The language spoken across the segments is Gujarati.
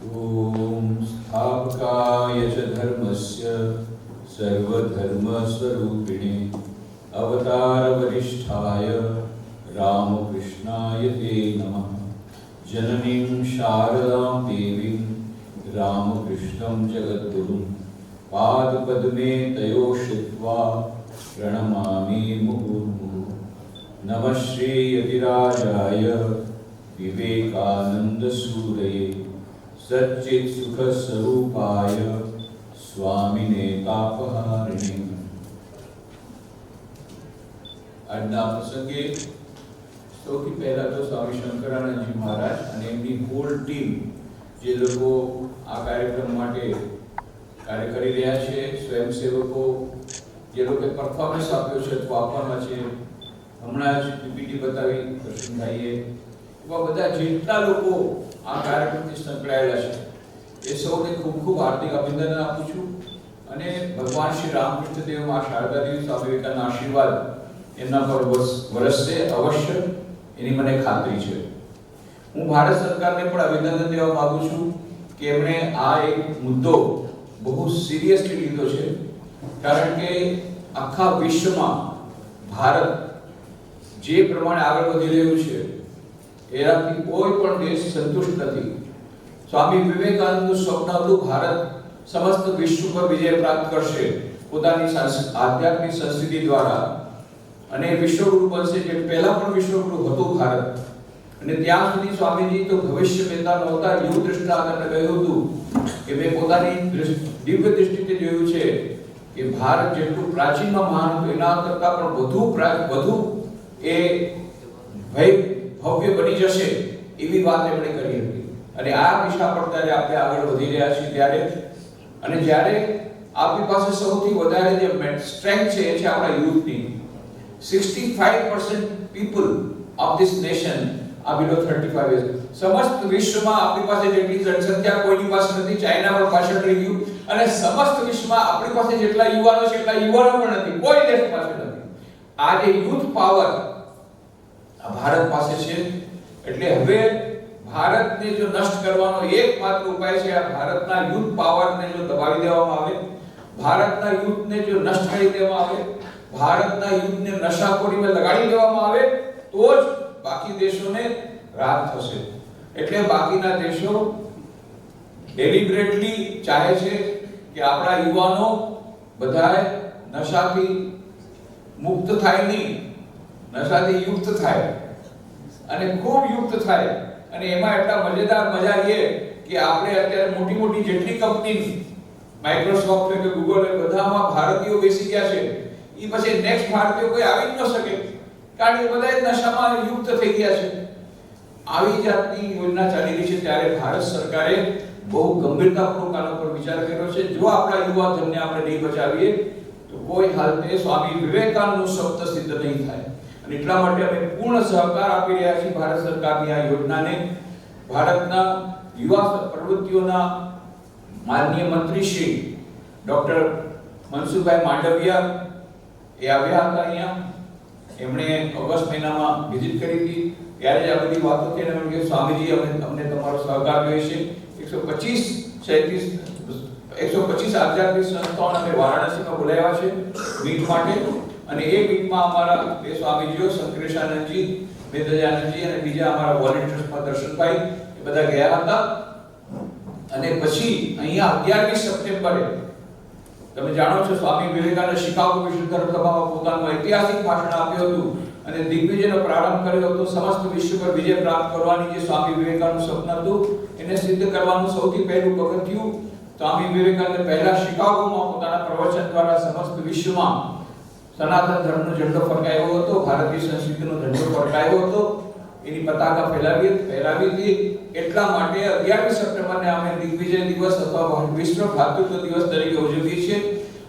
ॐ स्थापकाय च धर्मस्य सर्वधर्मस्वरूपिणे अवतारवरिष्ठाय रामकृष्णाय ते नमः। जननीं शारदां देवीं रामकृष्णं जगद्गुरुं पादपद्मे तयो श्रित्वा प्रणमामि मुहुर्मुहुः। नमः श्रीयतिराजाय विवेकानन्दसूरये सच्चित्सुखस्वरूपाय स्वामिने तापहारिणे। આજના પ્રસંગે સૌથી પહેલા તો સ્વામી શંકરાનંદજી મહારાજ અને એમની હોલ ટીમ જે લોકો આ કાર્યક્રમ માટે કાર્ય કરી રહ્યા છે, સ્વયંસેવકો જે લોકોએ પરફોર્મન્સ આપ્યો છે તો આપવાના છે, હમણાં જ પીપીટી બતાવી કૃષ્ણભાઈએ, એવા બધા જેટલા લોકો આ કાર્યક્રમથી સંકળાયેલા છે એ સૌને ખૂબ ખૂબ હાર્દિક અભિનંદન આપું છું અને ભગવાન શ્રી રામકૃષ્ણ દેવ માં શારદા દેવી સ્વામી વિવેકાનંદના આશીર્વાદ એમના પર વરસશે અવશ્ય, એની મને ખાતરી છે। હું ભારત સરકારને પણ અભિનંદન દેવા માંગુ છું કે એમણે આ એક મુદ્દો બહુ સિરિયસલી લીધો છે, કારણ કે આખા વિશ્વમાં ભારત જે પ્રમાણે આગળ વધી રહ્યું છે એનાથી કોઈ પણ દેશ સંતુષ્ટ નથી। સ્વામી વિવેકાનંદનું સ્વપ્ન હતું ભારત સમસ્ત વિશ્વ પર વિજય પ્રાપ્ત કરશે પોતાની આધ્યાત્મિક સંસ્કૃતિ દ્વારા અને વિશ્વગુરુ બનશે, જે પહેલા પણ વિશ્વગુરુ હતું ભારત। અને ત્યાં સુધી સ્વામીજી તો ભવિષ્ય વેતા નહોતા, યુગ દૃષ્ટાંતને કહ્યું હતું કે મેં પોતાની દિવ્ય દૃષ્ટિથી જોયું છે કે ભારત જેટલું પ્રાચીનમાં મહાન હતું એના કરતાં પણ વધુ એ ભવ્ય બની જશે એવી વાત એમણે કરી હતી। અને આ દિશા પર ત્યારે આપણે આગળ વધી રહ્યા છીએ ત્યારે, અને જ્યારે આપણી પાસે સૌથી વધારે જે સ્ટ્રેન્થ છે એ છે આપણા યુથની। 65% people of this nation are below 35 years. સમસ્ત વિશ્વમાં આપણી પાસે જેટલી જનસંખ્યા કોઈની પાસે નથી, ચાઇના પણ પાછળ રહી ગયું, અને સમસ્ત વિશ્વમાં આપણી પાસે જેટલા યુવાનો છે એટલા યુવાનો પણ નથી, કોઈ દેશ પાસે નથી। આ જે યુથ પાવર ભારત પાસે છે, એટલે હવે ભારતને જો નષ્ટ કરવાનો એકમાત્ર ઉપાય છે આ ભારતના યુથ પાવરને જો દબાવી દેવામાં આવે, ભારતના યુથને જો નષ્ટ કરી દેવામાં આવે, ભારતના યુથને નશાખોરીમાં લગાડી દેવામાં આવે તો જ બાકી દેશોને રાહત થશે। એટલે બાકીના દેશો ડેલિબરેટલી ચાહે છે કે આપણા યુવાનો બધાએ નશાથી મુક્ત થાય નહીં, નશાથી યુક્ત થાય અને ખૂબ યુક્ત થાય। અને એમાં એટલા મજા એ કે આપણે અત્યારે મોટી મોટી જેટલી કંપની માઇક્રોસોફ્ટ કે ગૂગલ એ બધામાં ભારતીયો બેસી ગયા છે, એ પછી નેક્સ્ટ ભારતીયો કોઈ આવી જ ન શકે, કારણ કે બધા નશામાં યુક્ત થઈ ગયા છે। આવી જાતની યોજના ચાલી રહી છે, ત્યારે ભારત સરકારે બહુ ગંભીરતાપૂર્વક આના પર વિચાર કર્યો છે। જો આપણા યુવા ધનને આપણે નહીં બચાવીએ તો કોઈ હાલતે સ્વામી વિવેકાનંદનું સપ્ત સિદ્ધ નહીં થાય। અને એટલા માટે અમે પૂર્ણ સહકાર આપી રહ્યા છીએ ભારત સરકારની આ યોજનાને। ભારતના યુવા પ્રવૃત્તિઓના માનનીય મંત્રી શ્રી ડોક્ટર મનસુખભાઈ માંડવિયા એ આવ્યા હતા અહીંયા, એમણે ઓગસ્ટ મહિનામાં વિઝિટ કરી હતી, ત્યારે જ આ બધી વાતો થઈ અને એમણે સ્વામીજી અમને તમારો સહકાર જોઈએ છે। 125 આધ્યાત્મિક સંસ્થાઓને અમે વારાણસીમાં બોલાવ્યા છે મીટ માટે, અને એ મીટમાં અમારા બે સ્વામીજીઓ શંકરેશાનંદજી, વેદજાનંદજી અને બીજા અમારા વોલેન્ટિયર્સમાં દર્શનભાઈ એ બધા ગયા હતા। અને પછી અહીંયા 11મી સપ્ટેમ્બરે તમે જાણો છો સ્વામી વિવેકાનંદ શિકાગો વિશ્વ ધર્મ સભામાં પોતાનું ઐતિહાસિક ભાષણ આપ્યું હતું અને દિગ્વિજયનો પ્રારંભ કર્યો હતો। સમસ્ત વિશ્વ પર વિજય પ્રાપ્ત કરવાની જે સ્વામી વિવેકાનંદનું સ્વપ્ન હતું એને સિદ્ધ કરવાનું સૌથી પહેલું પગથિયું સ્વામી વિવેકાનંદે પહેલા શિકાગોમાં પોતાના પ્રવચન દ્વારા સમસ્ત વિશ્વમાં સનાતન ધર્મનો ઝંડો ફરકાવ્યો હતો, ભારતીય સંસ્કૃતિનો ઝંડો ફરકાવ્યો હતો, એની પતાકા ફેલાવી હતી। એટલા માટે 11મી સપ્ટેમ્બરને અમે દિગ્વિજય દિવસ અથવા વિશ્વ ભાતૃત્વ દિવસ તરીકે ઉજવીએ છીએ।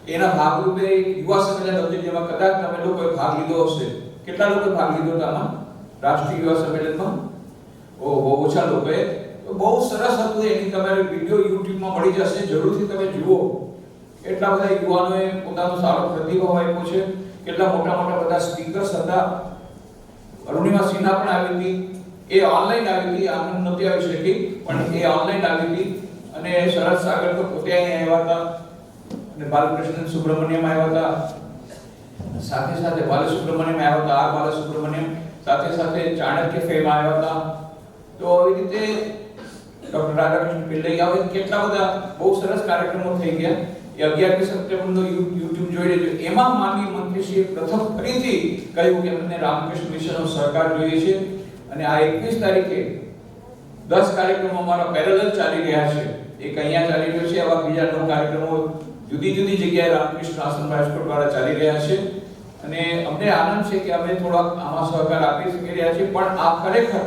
એના ભાગરૂપે યુવા સંમેલન હતું જેમાં કદાચ તમે લોકોએ ભાગ લીધો હશે। કેટલા લોકોએ ભાગ લીધો હતો આમાં રાષ્ટ્રીય યુવા સંમેલનમાં? બહુ ઓછા લોકોએ। તો બહુ સરસ હતું, એની તમારે વિડિયો યુટ્યુબમાં મળી જશે, જરૂરથી તમે જુઓ। એટલા બધા યુવાનોએ પોતાનો સારો પ્રતિભાવ આપ્યો છે, કેટલા મોટા મોટા બધા સ્પીકર્સ હતા, અરુણિમા સિન્હા પણ આવી હતી, એ ઓનલાઈન આવી હતી, આનંદ નહોતી આવી શકી, પણ એ ઓનલાઈન આવી હતી. અને શરદ સાગર તો પોતે અહીં આવ્યા હતા, અને બાલકૃષ્ણ સુબ્રમણ્યમ આવ્યા હતા, સાથે સાથે બાલસુબ્રમણ્યમ આવ્યા હતા, આર બાલસુબ્રમણ્યમ, સાથે સાથે ચાણક્ય ફેમ આવ્યા હતા. તો આવી રીતે ડોક્ટર રાધાકૃષ્ણ પિલ્લઈ આવે, કેટલા બધા બહુ સરસ કાર્યક્રમો થઈ ગયા. એ 11મી સપ્ટેમ્બરનો YouTube જોઈ લેજો. એમાં માનવી મંત્રીશ્રીએ પ્રથમ ફરીથી કહ્યું કે અમને રામકૃષ્ણ મિશનનો સહકાર જોઈએ છે, અને આ 21 તારીખે 10 કાર્યક્રમો અમારા પેરેલલ ચાલી રહ્યા છે. એક અહીંયા ચાલી રહ્યો છે, આવા બીજા 9 કાર્યક્રમો જુદી જુદી જગ્યાએ રામકૃષ્ણ આશ્રમ રાજકોટ દ્વારા ચાલી રહ્યા છે. અને અમને આનંદ છે કે અમે થોડાક આમાં સહકાર આપી શકી રહ્યા છીએ, પણ આ ખરેખર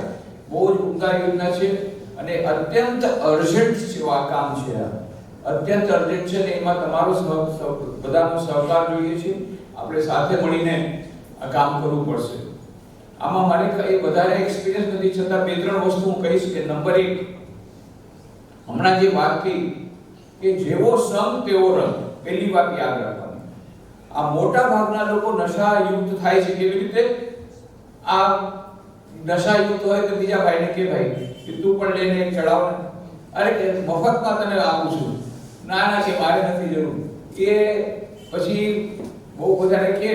બહુ જ ઉમદા યોજના છે અને અત્યંત અર્જન્ટ સેવા કામ છે. આ અત્યંત અર્જન્ટ છે, ને એમાં તમારો બધાનો સહકાર જોઈએ છે. આપણે સાથે મળીને આ કામ કરવું પડશે. આમાં મારે કઈ વધારે એક્સપિરિયન્સ નથી, છતાં બે ત્રણ વસ્તુ હું કહીશ. કે નંબર 1, હમણાં જે વાત થઈ કે જેવો સંગ તેવો રંગ, પહેલી વાત યાદ રાખવાની. આ મોટા ભાગના લોકો નશાયુક્ત થાય છે. કેવી રીતે? આ નશાયુક્ત હોય તો બીજા ભાઈને કે ભાઈ કે તું પણ લઈને એક ચડાવ ને, અરે કે મફતમાં તને આપું છું, ના ના કે મારે નથી જરૂર. એ પછી બહુ બધાને કે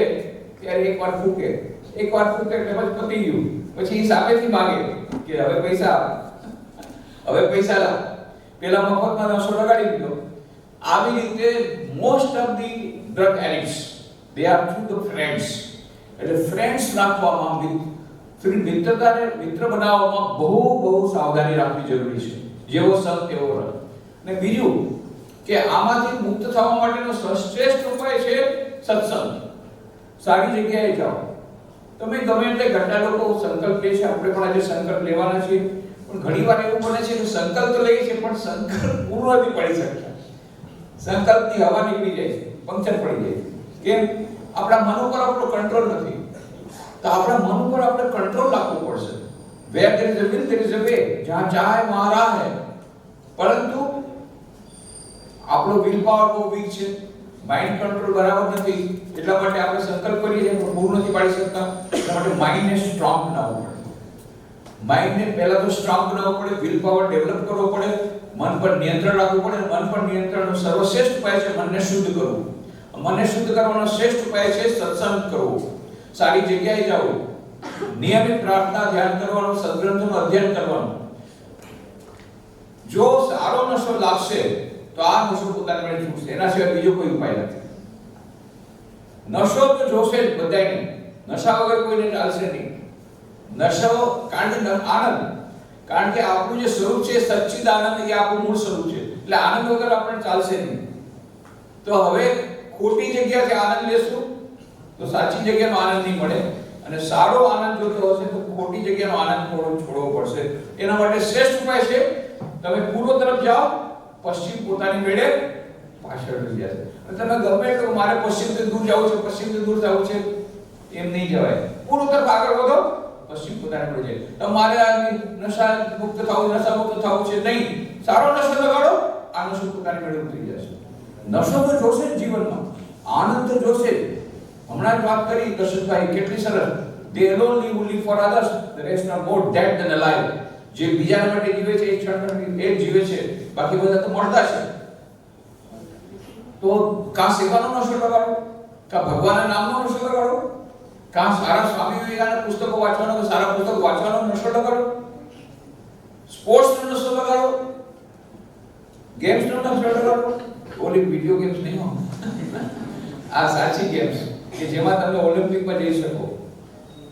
ત્યારે એકવાર ફૂકે એટલે પછી પતી ગયું. પછી સામેથી માંગે કે હવે પૈસા આપ, હવે પૈસા લાવ, પેલા મફતમાં નશો લગાડી દીધો. આવી રીતે most of the drug addicts they are through the friends. એટલે ફ્રેન્ડ્સ રાખવામાં, મિત્રતાને મિત્ર બનાવવામાં બહુ સાવધાની રાખવી જરૂરી છે. જેવો સંગ તેવો રંગ. અને બીજું કે આમાંથી મુક્ત થવા માટેનો શ્રેષ્ઠ ઉપાય છે સત્સંગ. સારી જગ્યાએ જાઓ. તમે ગમે એટલે ઘણા લોકો સંકલ્પ લે છે, આપણે પણ આજે સંકલ્પ લેવાના છે, પણ ઘણીવાર એવું બને છે કે સંકલ્પ તો લઈએ છે પણ સંકલ્પ પૂરો નથી પડી શકતા. સંકલ્પની હવા નીકળી જાય છે, પંક્ચર પડી જાય છે. કેમ? આપણા મન ઉપર આપણો કંટ્રોલ નથી. તો આપણા મન ઉપર આપણે કંટ્રોલ રાખવો પડશે. Where there is a will, there is a way. જહાં ચાહે વહાં રાહ હૈ. પરંતુ આપણો વિલ પાવર બહુ વીક છે, માઇન્ડ કંટ્રોલ બરાબર નથી. એટલા માટે આપણે સંકલ્પ કરીએ છીએ પણ પૂરું નથી પાડી શકતા. એટલા માટે માઇન્ડને સ્ટ્રોંગ બનાવવો પડે. માઇન્ડને પહેલા તો સ્ટ્રોંગ બનાવવો પડે, વિલ પાવર ડેવલપ કરવો પડે, મન પર નિયંત્રણ રાખવું પડે. મન પર નિયંત્રણનો સર્વશ્રેષ્ઠ ઉપાય છે મનને શુદ્ધ કરવું. મનને શુદ્ધ કરવાનો શ્રેષ્ઠ ઉપાય છે સત્સંગ કરવો, સારી જગ્યાએ જવું, નિયમિત પ્રાર્થના, ધ્યાન કરવાનું, સદગ્રંથોનું અધ્યયન કરવાનું. જો સારો નશો લાગશે તો આ નશો પોતાને મળે છૂટશે. એના સિવાય બીજો કોઈ ઉપાય નથી. નશો તો જોશે જ બધાને, નશા વગર કોઈને ચાલશે નહીં. નશો કારણ કે આપણું જે સ્વરૂપ છે સચ્ચિદ આનંદ, એ આપણું મૂળ સ્વરૂપ છે. એટલે આનંદ વગર આપણને ચાલશે નહીં. તો હવે ખોટી જગ્યાથી આનંદ લેશું તો સાચી જગ્યાનો આનંદ નહીં મળે, અને સારો આનંદ જોતો હશે તો ખોટી જગ્યાનો આનંદ છોડવો પડશે. એના માટે શ્રેષ્ઠ ઉપાય છે તમે પૂર્વ તરફ જાઓ, પશ્ચિમ પોતાની મેળે પાછળ રહી જશે. અને તમે ગમે એટલું મારે પશ્ચિમથી દૂર જવું છે, પશ્ચિમથી દૂર જવું છે, એમ નહીં જવાય. પૂર્વ તરફ આગળ વધો, પશ્ચિમ પોતાને મળી જાય. તમારે આ નશા મુક્ત થવું, નશા મુક્ત થવું છે નહીં, સારો નશો લગાડો, આ નશો પોતાની મેળે ઉતરી જશે. નશો તો જોશે જ જીવનમાં, આનંદ તો જોશે જ. હમણાં જ વાત કરી દર્શનભાઈ, કેટલી સરસ. They alone live for others, the rest are more dead than alive. જે બીજાના માટે જીવે છે, એક ક્ષણ એક જીવે છે, બાકી બધા તો મરતા છે. તો કા સેવાનો નશો લગાડો, કા ભગવાનના નામનો નશો લગાડો, કા સારા સ્વામી વિવેકાનંદ પુસ્તકો વાંચવાનો, તો સારા પુસ્તકો વાંચવાનો નશો લગાડો, સ્પોર્ટ્સનો નશો લગાડો, ગેમ્સનો નશો લગાડો. ઓલી વિડિયો ગેમ્સ નહીં હો, આ સાચી ગેમ્સ કે જેમાં તમે ઓલિમ્પિકમાં જઈ શકો.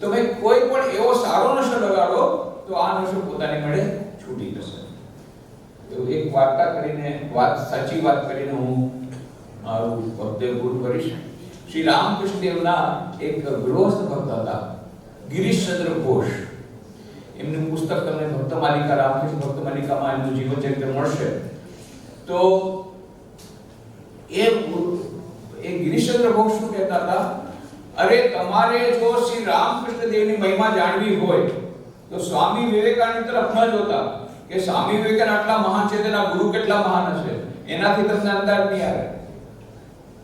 તો ભાઈ કોઈ પણ એવો સારો નશો લગાડો તો આ નશો પોતાની મળે છૂટી જશે. તો એક વાર્તા કરીને, સાચી વાત કરીને હું મારું વક્તવ્ય પૂરું કરીશ. શ્રી રામકૃષ્ણ દેવના એક ગૃહસ્થ ભક્ત હતા, ગિરીશચંદ્ર ઘોષ. એમનું પુસ્તક તમને ભક્ત માલિકા, રામકૃષ્ણ ભક્ત માલિકામાં એમનું જીવન ચરિત્ર મળશે. તો એ ગિરીશચંદ્ર ઘોષ શું કહેતા હતા? અરે તમારે જો શ્રી રામકૃષ્ણ દેવની મહિમા જાણવી હોય તો સ્વામી વિવેકાનંદ તરફ ન જોતા કે સ્વામી વિવેકાનંદ આટલા મહાન છે, તેના ગુરુ કેટલા મહાન હશે, એનાથી તમને અંદાજ નહીં આવે.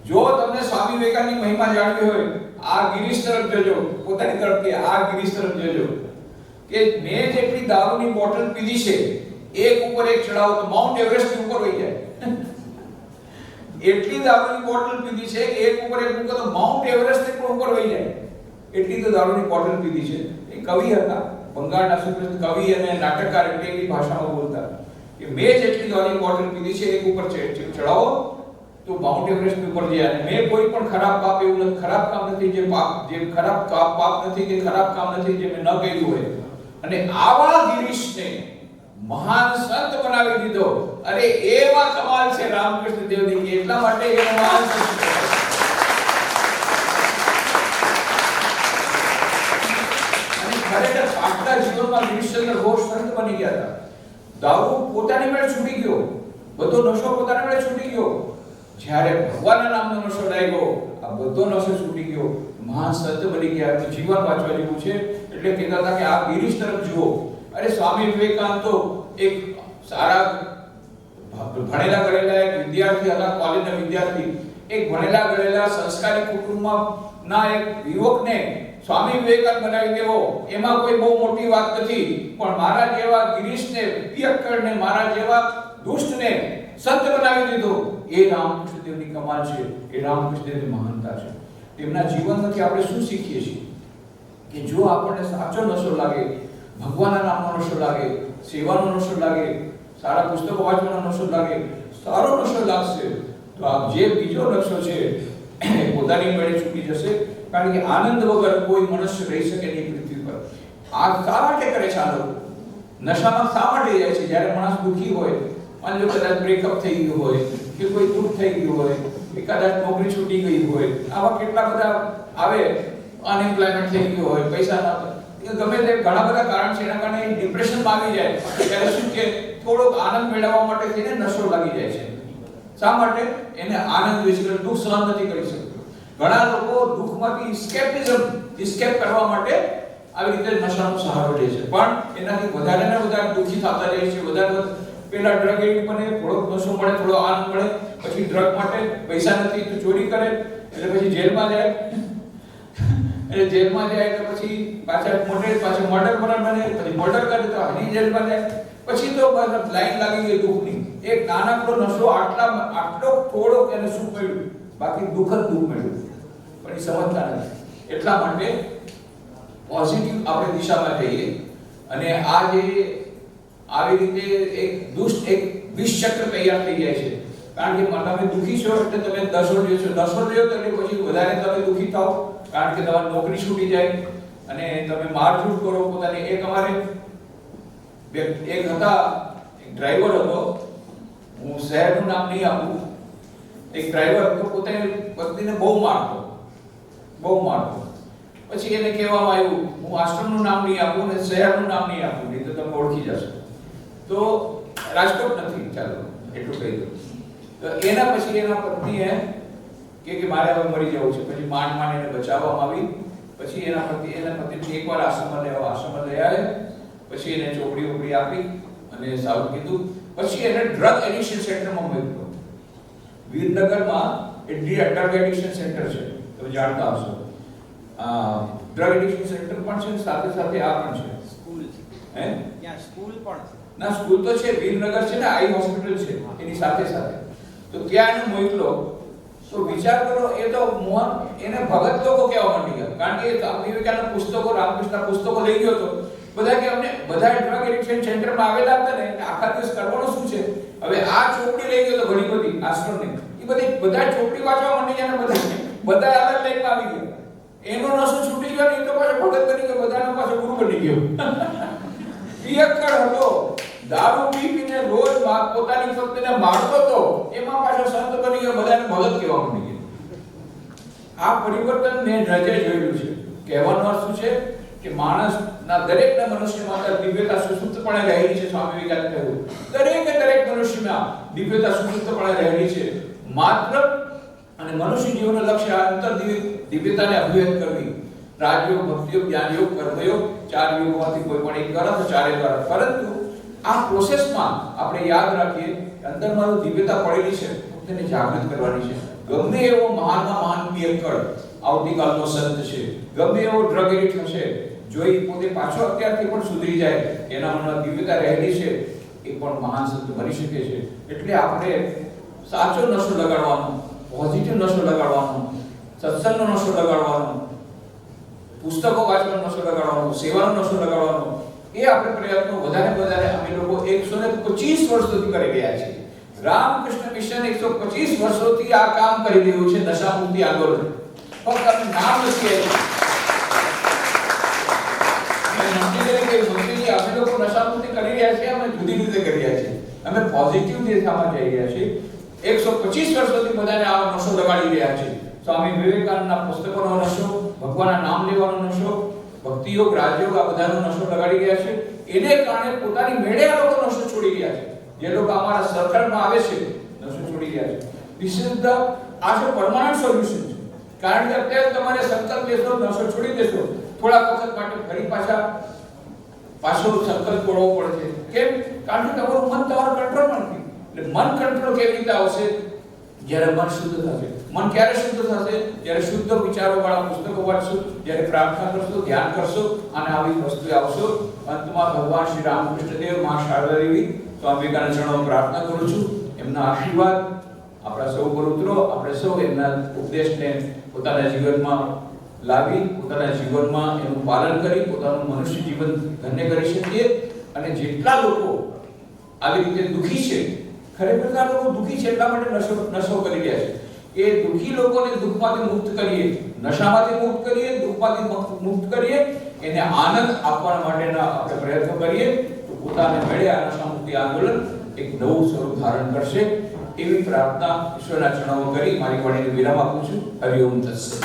જો તમને સ્વામી વિવેકાનંદની મહિમા જાણવી હોય, આ ગિરીશ તરફ જોજો, પોતાની તરફથી આ ગિરીશ તરફ જોજો. કે મેં જેટલી દારૂની બોટલ પીધી છે એક ઉપર એક ચડાવો તો માઉન્ટ એવરેસ્ટ ની ઉપર વહી જાય. એટલી દારૂની બોટલ પીધી છે કે એક ઉપર એક મૂકો તો માઉન્ટ એવરેસ્ટ ની પણ ઉપર વહી જાય. એટલી તો દારૂની બોટલ પીધી છે. એ કવિ હતા, બંગાળના સુપ્રસિદ્ધ કવિ અને નાટકકાર, એટલે ભાષામાં બોલતા કે મેં જેટલી દારૂની બોટલ પીધી છે એક ઉપર ચડાવો તો માઉન્ટ એવરેસ્ટ ઉપર જાય. અને મેં કોઈ પણ ખરાબ પાપ એવું નથી, ખરાબ કામ નથી જે ખરાબ પાપ નથી કે ખરાબ કામ નથી જે મેં ન કર્યું હોય. અને આવા ગિરીશને મહાન સંત બનાવી દીધો. અરે એવા કમાલ છે રામકૃષ્ણ દેવની કે એટલા માટે એ મહાન સંત છે. અને ખરેખર આખા જીવનમાં ગિરીશચંદ્ર ઘોષ સંત બની ગયા હતા. દારૂ પોતાની મેળે છૂટી ગયો, બધો નશો પોતાની મેળે છૂટી ગયો. જ્યારે ભગવાનના નામનો નશો લાગ્યો, આ બધો નશો છૂટી ગયો, મહાન સંત બની ગયા. તો જીવન વાંચવા જેવું છે. એટલે કહેતા હતા કે આ ગિરીશ તરફ જુઓ. અરે સ્વામી વિવેકાનંદ તો એક સારા ભણેલા ગણેલા એક વિદ્યાર્થી હતા, કોલેજના વિદ્યાર્થી. એક ભણેલા ગણેલા સંસ્કારી કુટુંબમાં ના એક યુવકને સ્વામી વિવેકાનંદ બનાવી દેવો એમાં કોઈ બહુ મોટી વાત નથી. પણ મારા જેવા ગિરીશને, પિયક્કડને, મારા જેવા દુષ્ટને સંત બનાવી દીધો. એ રામકૃષ્ણદેવની કમાલ છે, એ રામકૃષ્ણદેવની મહાનતા છે. તેમના જીવનમાંથી આપણે શું શીખીએ છીએ કે જો આપણને સાચો નશો લાગે, ભગવાનના નામનો નશો લાગે, સેવાનો નશો લાગે, સારા પુસ્તકો વાંચવાનો નશો લાગે, સારો નશો લાગશે તો આ જે બીજો નશો છે એ પોતાની મેળે છૂટી જશે. કારણ કે આનંદ વગર કોઈ મનુષ્ય રહી શકે નહીં પૃથ્વી પર. આ શા માટે કરે છે આ લોકો? નશામાં શા માટે જાય છે? જ્યારે માણસ દુઃખી હોય, માની લો કદાચ બ્રેકઅપ થઈ ગયું હોય કે કોઈ દુઃખ થઈ ગયું હોય કે કદાચ નોકરી છૂટી ગઈ હોય, આવા કેટલા બધા આવે, અનએમ્પ્લોયમેન્ટ થઈ ગયું હોય, પૈસા ના, ગમે તે ઘણા બધા કારણ છે. એના કારણે ડિપ્રેશનમાં આવી જાય. ત્યારે શું કે થોડોક આનંદ મેળવવા માટે થઈને નશો લાગી જાય છે. શા માટે? એને આનંદ વિશે દુઃખ સહન નથી કરી શકતો. ઘણા લોકો દુઃખમાંથી escape કરવા માટે આવી રીતે નશાનો સહારો લે છે. પણ એનાથી વધારે ને વધારે દુઃખી થતા રહે છે. વધારે પેલા ડ્રગ એડિક્ટ બને, થોડો નશો મળે, થોડો આનંદ મળે, પછી ડ્રગ માટે પૈસા નથી તો ચોરી કરે, એટલે પછી જેલમાં જાય. એટલે જેલમાં જાય એટલે પછી પાછળ મર્ડર બને, પછી મર્ડર કરે તો હજી જેલમાં જાય. પછી તો બસ લાઈન લાગી ગઈ દુઃખની. એક નાનકડો નશો આટલો થોડો એને શું મળ્યું, બાકી દુઃખ જ દુઃખ મળ્યું. પણ એ સમજતા નથી. એટલા માટે પોઝિટિવ આપણે દિશામાં જઈએ. અને આ જે આવી રીતે એક દુષ્ટ એક વિષ ચક્ર તૈયાર થઈ જાય છે. કારણ કે તમે દુઃખી છો એટલે તમે નશો લ્યો છો, નશો લ્યો તો પછી વધારે તમે દુઃખી થાઓ. કારણ કે તમારી નોકરી છૂટી જાય અને તમે મારઝૂડ કરો પોતાની. એક અમારે એક હતા, એક ડ્રાઈવર હતો, હું શહેરનું નામ નહીં આપું. એક ડ્રાઈવર હતો, પોતાની પત્નીને બહુ મારતો. પછી એને કહેવામાં આવ્યું, હું આશ્રમનું નામ નહીં આપું ને શહેરનું નામ નહીં આપું, નહીં તો તમે ઓળખી જશો. તો રાજકોટ નથી, ચાલો એટલું કહી દઉં. તો એના પછી એના પત્નીએ કે મારે હવે મરી જવું છે. પછી માંડ એને બચાવવામાં આવી. પછી એના પતિને એકવાર આશ્રમમાં લઈ આવ્યા. પછી એને ચોપડી આપી અને સારું કીધું. પછી એને ડ્રગ એડિક્શન સેન્ટરમાં મોકલ્યો. વિરનગરમાં ડ્રગ એડિક્શન સેન્ટર છે, તમે જાણતા હશો. ડ્રગ એડિક્શન સેન્ટર પણ છે, સાથે સાથે આ પણ છે. સ્કૂલ છે, ત્યાં સ્કૂલ પણ છે. ના, સ્કૂલ તો છે, વિરનગર છે ને, આઈ હોસ્પિટલ છે એની સાથે. તો ત્યાં એને મોકલો. તો વિચાર કરો, એ તો મોહન એને ભગત લોકો કહેવા માંડી ગયા. કારણ કે સ્વામી વિવેકાનંદ પુસ્તકો, રામકૃષ્ણ પુસ્તકો લઈ ગયો હતો. બધા કે અમને બધા ડ્રગ એડિક્શન સેન્ટરમાં આવેલા હતા ને, આખા દિવસ કરવાનું શું છે? હવે આ ચોપડી લઈ ગયો તો ઘણી બધી આશ્રમની, એ બધા ચોપડી વાંચવા માંડી ગયા. બધા અલગ લાઈનમાં આવી ગયા. એનો નશો છૂટી ગયો ને, એ તો પાછો ભગત બની ગયો, બધાનો પાછો ગુરુ બની ગયો. પિયક્કડ હતો, દારૂ પીને રોજ પોતાની પત્નીને મારતો હતો, એમાં પાછો સંત બની ગયો, બધાને ભગત કહેવા માંડી ગયો. આ પરિવર્તન મેં નજરે જોયેલું છે. કહેવાનો અર્થ શું છે કે માણસના દરેકના મનુષ્યમાં દિવ્યતા સુસુપ્તપણે રહેલી છે. સ્વામી વિવેકાનંદ કહ્યું, દરેક મનુષ્યમાં દિવ્યતા સુસુપ્તપણે રહેલી છે. માત્ર અને મનુષ્ય જીવનનું લક્ષ્ય અંતર દિવ્યતાને અભિવ્યક્ત કરવી. રાજયોગ, ભક્તિયોગ, જ્ઞાનયોગ, કર્મયોગ, 4 યોગોમાંથી કોઈ પણ એક કરો તો ચારે કરો. પરંતુ આ પ્રોસેસમાં આપણે યાદ રાખીએ અંદરમાં દિવ્યતા પડેલી છે, તેને જાગૃત કરવાની છે. ગમે એવો મહાન પિયક્કડ આવતીકાલનો સંત છે, ગમે એવો ડ્રગ એડિક્ટ હશે, જો એ પોતે પાછો અત્યારથી પણ સુધરી જાય, એના મનમાં દિવ્યતા રહેલી છે, એ પણ મહાન સંત બની શકે છે. એટલે આપણે સાચો નશો લગાડવાનો, પોઝિટિવ નશો લગાડવાનો, સત્સંગનો નશો લગાડવાનો, પુસ્તકો વાંચવાનો નશો લગાડવાનો, સેવાનો નશો લગાડવાનો, એ આપણે પ્રયત્નો વધારે અમે લોકો 125 વર્ષોથી કરી રહ્યા છીએ. રામકૃષ્ણ મિશન 125 વર્ષોથી આ કામ કરી રહ્યું છે, નશા મુક્તિ આંદોલન. ફક્ત અમે નામ નથી અમે લોકો નશા મુક્તિ કરી રહ્યા છીએ, અમે જુદી રીતે કરી રહ્યા છીએ, અમે પોઝિટિવ દિશામાં જઈ રહ્યા છીએ. 125 વર્ષોથી બધાને આ નશો લગાડી રહ્યા છે. સ્વામી વિવેકાનંદના પુસ્તકોનો નશો, ભગવાનના નામ લેવાનો નશો, ભક્તિ યોગ, રાજયોગ, આ બધાનો નશો લગાડી રહ્યા છે. એને કારણે પોતાની મેળે આ લોકો નશો છોડી રહ્યા છે. જે લોકો અમારા સર્કલમાં આવે છે, નશો છોડી રહ્યા છે. ધીસ ઇઝ ધ આ છે પરમાનન્ટ સોલ્યુશન છે. કારણ કે અત્યારે તમારે સંકલ્પ લેશો, નશો છોડી દેશો, થોડા વખત માટે ફરી પાછો સંકલ્પ તોડવો પડશે. કેમ? કારણ કે તમારું મન તમારો કંટ્રોલમાં નથી. એટલે મન કંટ્રોલ કેવી રીતે આવશે? જ્યારે મન શુદ્ધ થશે. મન ક્યારે શુદ્ધ થશે? જ્યારે શુદ્ધ વિચારો વાળા પુસ્તકો વાંચશો, જ્યારે પ્રાર્થના કરશો, ધ્યાન કરશો અને આવી વસ્તુ આવશો. અંતમાં ભગવાન શ્રી રામકૃષ્ણ દેવ, મા શારદા દેવી, સ્વામી વિવેકાનંદ ચરણોમાં પ્રાર્થના કરું છું. એમના આશીર્વાદ આપણા સૌ પર ઉતરો. આપણે સૌ એમના ઉપદેશને પોતાના જીવનમાં લાવી, પોતાના જીવનમાં એનું પાલન કરી પોતાનું મનુષ્ય જીવન ધન્ય કરી શકીએ. અને જેટલા લોકો આવી રીતે દુઃખી છે, ખરેખર આ લોકો દુઃખી છે એટલા માટે નશો કરી રહ્યા છે. એ દુઃખી લોકોને દુઃખમાંથી મુક્ત કરીએ, નશામાંથી મુક્ત કરીએ, દુઃખમાંથી મુક્ત કરીએ, એને આનંદ આપવા માટેના આપણે પ્રયત્નો કરીએ તો પોતાને મેળે આ નશા મુક્તિ આંદોલન એક નવું સ્વરૂપ ધારણ કરશે. એવી પ્રાર્થના ઈશ્વરના ચરણોમાં કરી મારી વાણીને વિરામ આપું છું. હરિ ઓમ તત્સત.